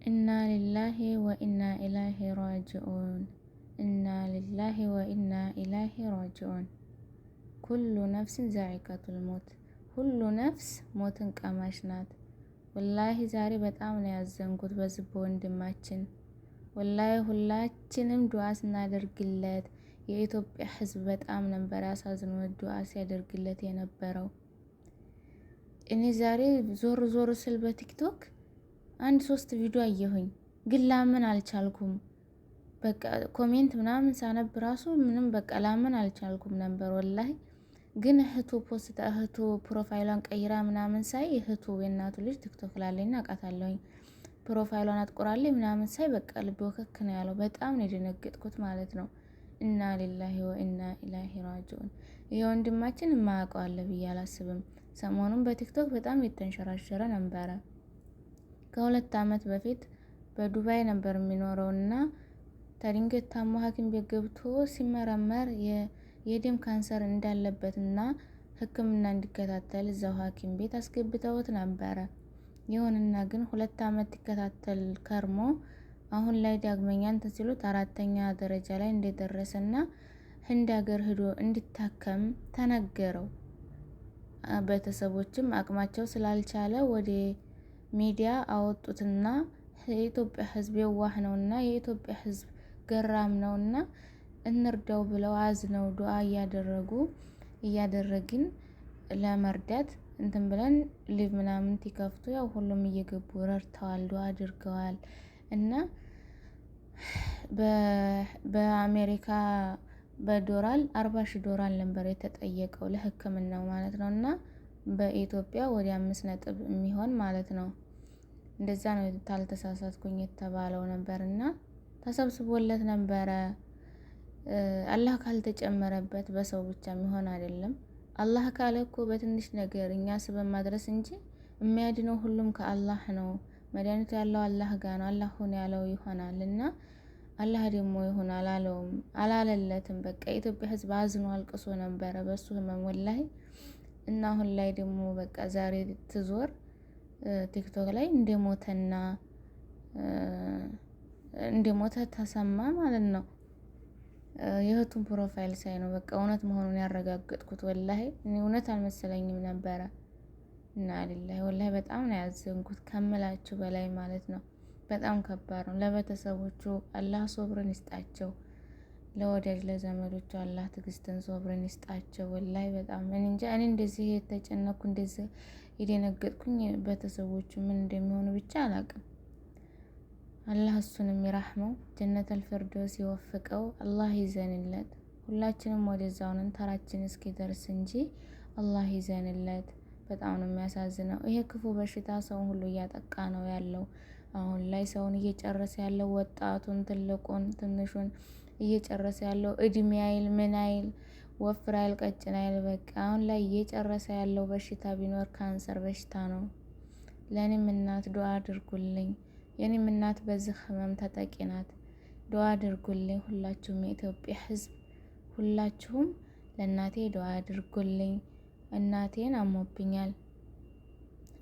ኢና ሊላሂ ወኢና ኢለይሂ ራጂዑን ኢና ሊላሂ ወኢና ኢለይሂ ራጂዑን። ኩሉ ነፍስን ዛኢቀቱል ሞት፣ ሁሉ ነፍስ ሞትን ቀማሽ ናት። ወላሂ ዛሬ በጣም ነው ያዘንኩት በዚህ በወንድማችን። ወላሂ ሁላችንም ዱዓ ስናደርግለት የኢትዮጵያ ሕዝብ በጣም ነበር ያሳዝነው ዱዓ ሲያደርግለት የነበረው። እኔ ዛሬ ዞር ዞር ስል በቲክቶክ 1-3 ቪዲዮ አየሁኝ፣ ግን ላምን አልቻልኩም። በቃ ኮሜንት ምናምን ሳነብ ራሱ ምንም በቃ ላምን አልቻልኩም ነበር ወላሂ። ግን እህቱ ፕሮፋይሏን ቀይራ ምናምን ሳይ እህቱ የእናቱ ልጅ ቲክቶክ ላለኝና አውቃታለሁኝ ፕሮፋይሏን አጥቁራለኝ ምናምን ሳይ በቃ ልብ ወከክ ነው ያለው። በጣም ነው የደነገጥኩት ማለት ነው። ኢና ሊላሂ ወኢና ኢለይሂ ራጂዑን። ይሄ ወንድማችን የማያውቀው አለ ብዬ አላስብም። ሰሞኑን በቲክቶክ በጣም የተንሸራሸረ ነበረ። ከ2 ዓመት በፊት በዱባይ ነበር የሚኖረውና ድንገት ታሞ ሐኪም ቤት ገብቶ ሲመረመር የደም ካንሰር እንዳለበትና ሕክምና እንዲከታተል እዛው ሐኪም ቤት አስገብተውት ነበረ። ይሁንና ግን 2 ዓመት ይከታተል ከርሞ አሁን ላይ ዳግመኛ እንትን ሲሉት 4ኛ ደረጃ ላይ እንደደረሰና ህንድ ሀገር ሄዶ እንዲታከም ተነገረው። ቤተሰቦችም አቅማቸው ስላልቻለ ወደ ሚዲያ አወጡትና የኢትዮጵያ ሕዝብ የዋህ ነውና የኢትዮጵያ ሕዝብ ገራም ነውና እንርዳው ብለው አዝነው ዱዓ እያደረግን ለመርዳት እንትን ብለን ሊቭ ምናምን ትከፍቱ ያው ሁሉም እየገቡ ረድተዋል፣ ዱዓ አድርገዋል። እና በአሜሪካ በዶላር 40,000 ዶላር ነበር የተጠየቀው ለሕክምናው ማለት ነው። እና በኢትዮጵያ ወደ 5 ነጥብ የሚሆን ማለት ነው። እንደዛ ነው ታልተሳሳትኩኝ የተባለው ነበርና ተሰብስቦለት ነበረ። አላህ ካልተጨመረበት በሰው ብቻ የሚሆን አይደለም። አላህ ካለ እኮ በትንሽ ነገር እኛ ስበን ማድረስ እንጂ የሚያድነው ሁሉም ከአላህ ነው። መድኃኒቱ ያለው አላህ ጋር ነው። አላህ ሆነ ያለው ይሆናል እና አላህ ደግሞ ይሆን አላለውም አላለለትም። በቃ የኢትዮጵያ ሕዝብ አዝኖ አልቅሶ ነበረ በሱ ህመም ወላሂ። እና አሁን ላይ ደግሞ በቃ ዛሬ ትዞር ቲክቶክ ላይ እንደሞተ ተሰማ ማለት ነው። የእህቱን ፕሮፋይል ሳይ ነው በቃ እውነት መሆኑን ያረጋገጥኩት ወላሂ። እኔ እውነት አልመሰለኝም ነበረ። እና ሊላሂ ወላሂ በጣም ነው ያዘንኩት ከምላችሁ በላይ ማለት ነው። በጣም ከባድ ነው። ለቤተሰቦቹ አላህ ሶብርን ይስጣቸው፣ ለወዳጅ ለዘመዶቹ አላህ ትዕግስትን ሶብርን ይስጣቸው። ወላሂ በጣም እኔ እንጃ። እኔ እንደዚህ የተጨነኩ እንደዚህ የደነገጥኩኝ ቤተሰቦቹ ምን እንደሚሆኑ ብቻ አላውቅም። አላህ እሱን የሚራህመው ጀነተል ፊርደውስ ይወፍቀው። አላህ ይዘንለት። ሁላችንም ወደዛው ነን ተራችን እስኪደርስ እንጂ አላህ ይዘንለት። በጣም ነው የሚያሳዝነው። ይሄ ክፉ በሽታ ሰውን ሁሉ እያጠቃ ነው ያለው። አሁን ላይ ሰውን እየጨረሰ ያለው ወጣቱን፣ ትልቁን፣ ትንሹን እየጨረሰ ያለው እድሜ አይል ምን አይል ወፍር አይል ቀጭን አይል በቃ አሁን ላይ እየጨረሰ ያለው በሽታ ቢኖር ካንሰር በሽታ ነው። ለኔም እናት ዱዓ አድርጉልኝ። የኔም እናት በዚህ ህመም ተጠቂ ናት። ዱዓ አድርጉልኝ ሁላችሁም የኢትዮጵያ ሕዝብ ሁላችሁም ለእናቴ ዱዓ አድርጉልኝ። እናቴን አሞብኛል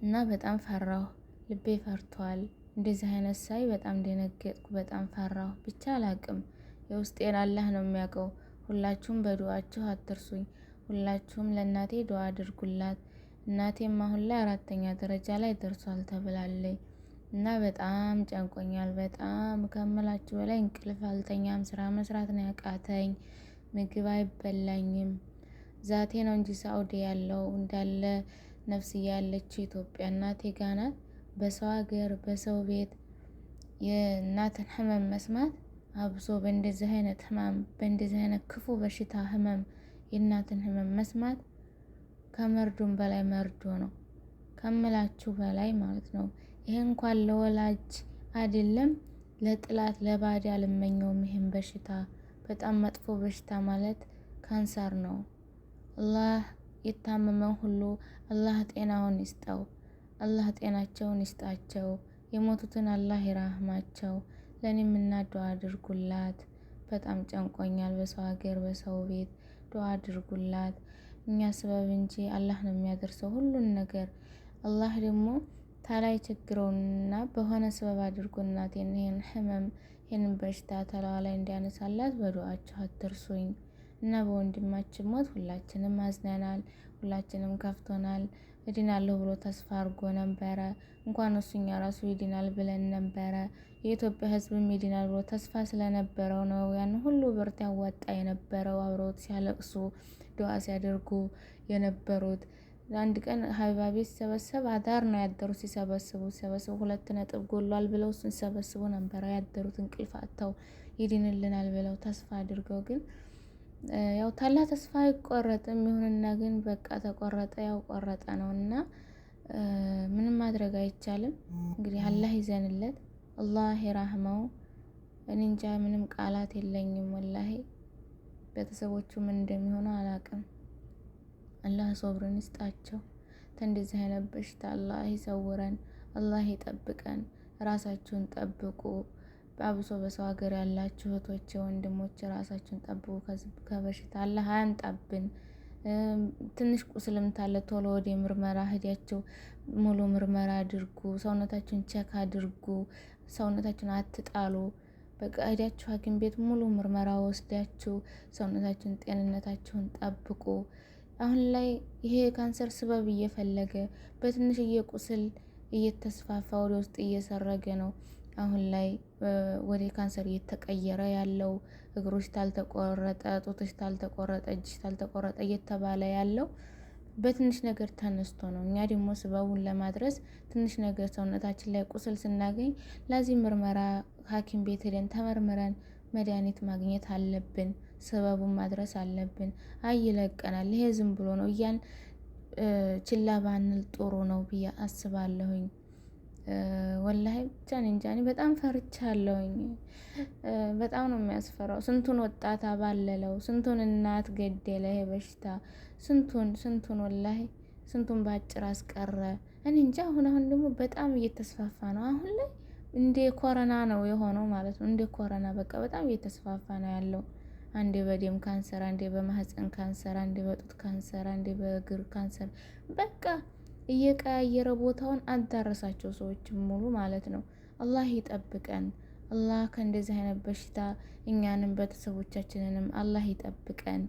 እና በጣም ፈራሁ። ልቤ ፈርቷል። እንደዚህ አይነት ሳይ በጣም ደነገጥኩ። በጣም ፈራሁ። ብቻ አላቅም። የውስጤን አላህ ነው የሚያውቀው። ሁላችሁም በዱዓችሁ አትርሱኝ። ሁላችሁም ለእናቴ ዱዓ አድርጉላት። እናቴም አሁን ላይ 4ኛ ደረጃ ላይ ደርሷል ተብላለች እና በጣም ጨንቆኛል። በጣም ከምላችሁ በላይ እንቅልፍ አልተኛም። ስራ መስራት ነው ያቃተኝ። ምግብ አይበላኝም። ዛቴ ነው እንጂ ሳኡዲ ያለው እንዳለ ነፍስያ ያለችው ኢትዮጵያ እናቴ ጋር ናት። በሰው ሀገር በሰው ቤት የእናትን ህመም መስማት አብሶ በእንደዚህ አይነት ህመም በእንደዚህ አይነት ክፉ በሽታ ህመም የእናትን ህመም መስማት ከመርዶም በላይ መርዶ ነው ከምላችሁ በላይ ማለት ነው። ይሄ እንኳን ለወላጅ አይደለም ለጥላት ለባዳ አልመኘውም። ይሄን በሽታ በጣም መጥፎ በሽታ ማለት ካንሰር ነው። አላህ የታመመን ሁሉ አላህ ጤናውን ይስጠው። አላህ ጤናቸውን ይስጣቸው። የሞቱትን አላህ ይራህማቸው። ለኔም እናት ዱዓ አድርጉላት። በጣም ጨንቆኛል። በሰው ሀገር በሰው ቤት ዱዓ አድርጉላት። እኛ ስበብ እንጂ አላህ ነው የሚያደርሰው ሁሉን ነገር። አላህ ደግሞ ታላይ ችግረውና በሆነ ሰበብ አድርጎ እናቴን ይህንን በሽታ ተላዋ ላይ እንዲያነሳላት በዱዓችሁ አትርሱኝ። እና በወንድማችን ሞት ሁላችንም አዝነናል፣ ሁላችንም ከፍቶናል። እድናለሁ ብሎ ተስፋ አድርጎ ነበረ። እንኳን እሱኛ ራሱ ይድናል ብለን ነበረ። የኢትዮጵያ ሕዝብም ይድናል ብሎ ተስፋ ስለነበረው ነው ያን ሁሉ ብርት ያዋጣ የነበረው አብረውት ሲያለቅሱ ዱዓ ሲያደርጉ የነበሩት። አንድ ቀን ሀቢባ ቤት ሲሰበሰብ አዳር ነው ያደሩት። ሲሰበስቡ 2 ነጥብ ጎሏል ብለው እሱን ሲሰበስቡ ነበረ ያደሩት። እንቅልፍ አጥተው ይድንልናል ብለው ተስፋ አድርገው ግን ያው ታላ ተስፋ አይቆረጥም። ይሁንና ግን በቃ ተቆረጠ፣ ያው ቆረጠ ነውና ምንም ማድረግ አይቻልም። እንግዲህ አላህ ይዘንለት፣ አላህ ይራህመው። እኔ እንጃ ምንም ቃላት የለኝም ወላሂ። ቤተሰቦቹ ምን እንደሚሆኑ አላቅም። አላህ ሶብርን ይስጣቸው። እንደዚህ አይነት በሽታ አላህ ይሰውረን፣ አላህ ይጠብቀን። ራሳችሁን ጠብቁ። አብሶ በሰው ሀገር ያላችሁ እህቶቼ ወንድሞቼ ራሳችሁን ጠብቁ ከበሽታ አላህ አያንጣብን። ትንሽ ቁስልም ታለ ቶሎ ወደ ምርመራ ሄዳችሁ ሙሉ ምርመራ አድርጉ። ሰውነታችሁን ቼክ አድርጉ። ሰውነታችሁን አትጣሉ። በቃ ሄዳችሁ ሐኪም ቤት ሙሉ ምርመራ ወስዳችሁ ሰውነታችሁን ጤንነታችሁን ጠብቁ። አሁን ላይ ይሄ ካንሰር ስበብ እየፈለገ በትንሽዬ ቁስል እየተስፋፋ ወደ ውስጥ እየሰረገ ነው። አሁን ላይ ወደ ካንሰር እየተቀየረ ያለው እግሮች ታልተቆረጠ፣ ጡቶች ታልተቆረጠ፣ እጅሽ ታልተቆረጠ እየተባለ ያለው በትንሽ ነገር ተነስቶ ነው። እኛ ደግሞ ስበቡን ለማድረስ ትንሽ ነገር ሰውነታችን ላይ ቁስል ስናገኝ ለዚህ ምርመራ ሐኪም ቤት ሄደን ተመርምረን መድኃኒት ማግኘት አለብን። ስበቡን ማድረስ አለብን። ይለቀናል። ይሄ ዝም ብሎ ነው እያን ችላ ባንል ጥሩ ነው ብዬ አስባለሁኝ። ወላሂ ብቻ እንጃ እኔ በጣም ፈርቻለሁኝ። በጣም ነው የሚያስፈራው። ስንቱን ወጣት አባለለው፣ ስንቱን እናት ገደለ ይሄ በሽታ፣ ስንቱን ወላሂ ስንቱን ባጭር አስቀረ። እኔ እንጃ አሁን ደግሞ በጣም እየተስፋፋ ነው። አሁን ላይ እንደ ኮረና ነው የሆነው ማለት ነው። እንደ ኮረና በቃ በጣም እየተስፋፋ ነው ያለው። አንዴ በደም ካንሰር፣ አንዴ በማህፀን ካንሰር፣ አንዴ በጡት ካንሰር፣ አንዴ በእግር ካንሰር በቃ እየቀያየረ ቦታውን አዳረሳቸው ሰዎች ሙሉ ማለት ነው። አላህ ይጠብቀን። አላህ ከእንደዚህ አይነት በሽታ እኛንም ቤተሰቦቻችንንም አላህ ይጠብቀን።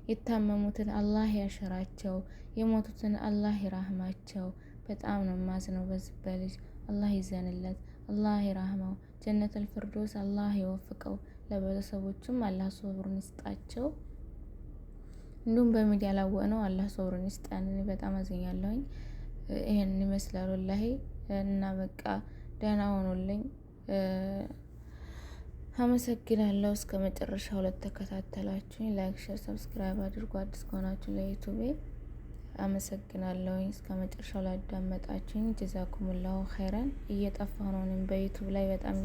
የታመሙትን አላህ ያሽራቸው፣ የሞቱትን አላህ ይራህማቸው። በጣም ነው ማዝነው በዚህ በልጅ። አላህ ይዘንለት፣ አላህ ይራህመው። ጀነተል ፊርዶስ አላህ ይወፍቀው። ለቤተሰቦቹም አላህ ሶብሩን ይስጣቸው። እንዲሁም በሚዲያ ላወቅነው አላህ ሶብሩን ይስጣን። እኔ በጣም አዝኛለሁኝ። ይሄን ይመስላል ወላሂ። እና በቃ ደህና ሆኖልኝ አመሰግናለሁ። እስከ መጨረሻው ለተከታተላችሁኝ ላይክ፣ ሼር፣ ሰብስክራይብ አድርጉ። አዲስ ከሆናችሁ ለዩቲዩብ አመሰግናለሁኝ። እስከ መጨረሻው ላዳመጣችሁኝ ጀዛኩሙላሁ ኸይረን። እየጠፋሁ ነው በዩቲዩብ ላይ በጣም